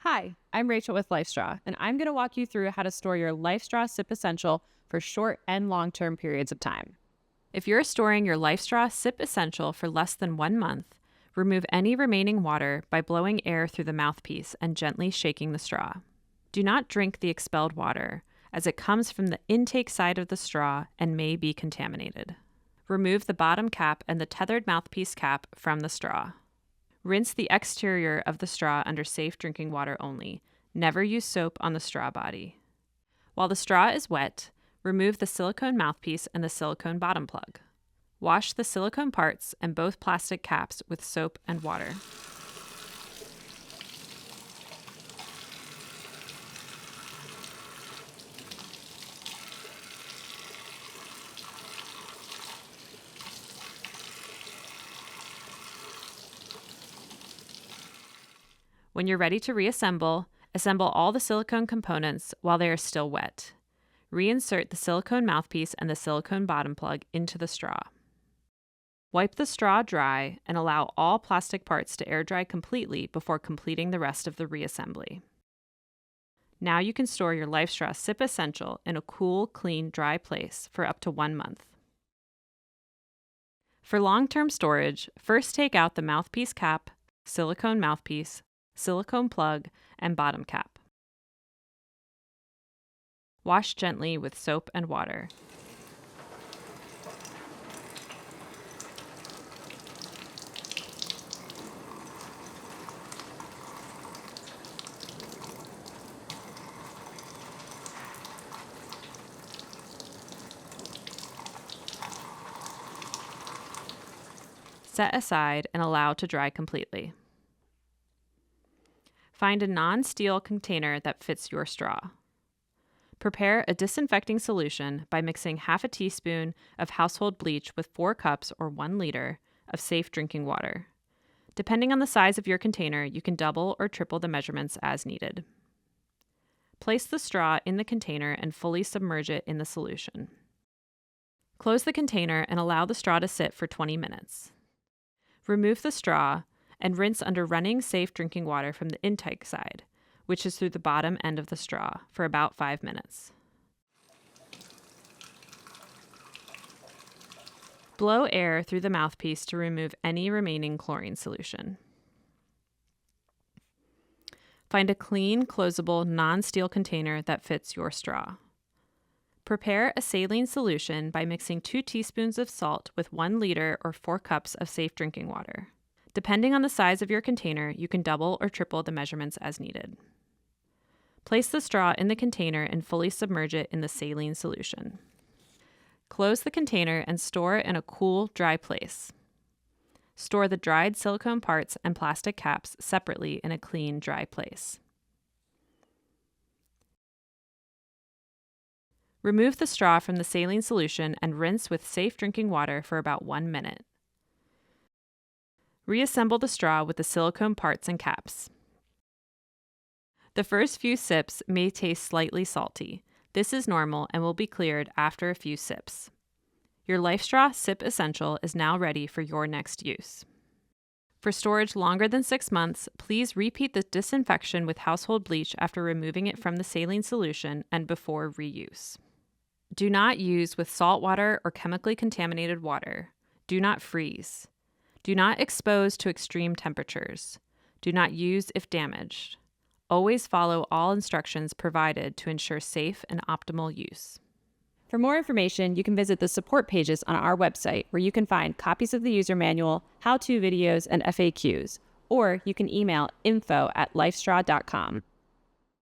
Hi, I'm Rachel with LifeStraw, and I'm going to walk you through how to store your LifeStraw Sip Essential for short and long-term periods of time. If you're storing your LifeStraw Sip Essential for less than 1 month, remove any remaining water by blowing air through the mouthpiece and gently shaking the straw. Do not drink the expelled water, as it comes from the intake side of the straw and may be contaminated. Remove the bottom cap and the tethered mouthpiece cap from the straw. Rinse the exterior of the straw under safe drinking water only. Never use soap on the straw body. While the straw is wet, remove the silicone mouthpiece and the silicone bottom plug. Wash the silicone parts and both plastic caps with soap and water. When you're ready to reassemble, assemble all the silicone components while they are still wet. Reinsert the silicone mouthpiece and the silicone bottom plug into the straw. Wipe the straw dry and allow all plastic parts to air dry completely before completing the rest of the reassembly. Now you can store your LifeStraw Sip Essential in a cool, clean, dry place for up to 1 month. For long-term storage, first take out the mouthpiece cap, silicone mouthpiece, silicone plug, and bottom cap. Wash gently with soap and water. Set aside and allow to dry completely. Find a non-steel container that fits your straw. Prepare a disinfecting solution by mixing half a teaspoon of household bleach with 4 cups or 1 liter of safe drinking water. Depending on the size of your container, you can double or triple the measurements as needed. Place the straw in the container and fully submerge it in the solution. Close the container and allow the straw to sit for 20 minutes. Remove the straw and rinse under running safe drinking water from the intake side, which is through the bottom end of the straw, for about 5 minutes. Blow air through the mouthpiece to remove any remaining chlorine solution. Find a clean, closable, non-steel container that fits your straw. Prepare a saline solution by mixing 2 teaspoons of salt with 1 liter or 4 cups of safe drinking water. Depending on the size of your container, you can double or triple the measurements as needed. Place the straw in the container and fully submerge it in the saline solution. Close the container and store it in a cool, dry place. Store the dried silicone parts and plastic caps separately in a clean, dry place. Remove the straw from the saline solution and rinse with safe drinking water for about 1 minute. Reassemble the straw with the silicone parts and caps. The first few sips may taste slightly salty. This is normal and will be cleared after a few sips. Your LifeStraw Sip Essential is now ready for your next use. For storage longer than 6 months, please repeat the disinfection with household bleach after removing it from the saline solution and before reuse. Do not use with salt water or chemically contaminated water. Do not freeze. Do not expose to extreme temperatures. Do not use if damaged. Always follow all instructions provided to ensure safe and optimal use. For more information, you can visit the support pages on our website, where you can find copies of the user manual, how-to videos, and FAQs, or you can email info@lifestraw.com.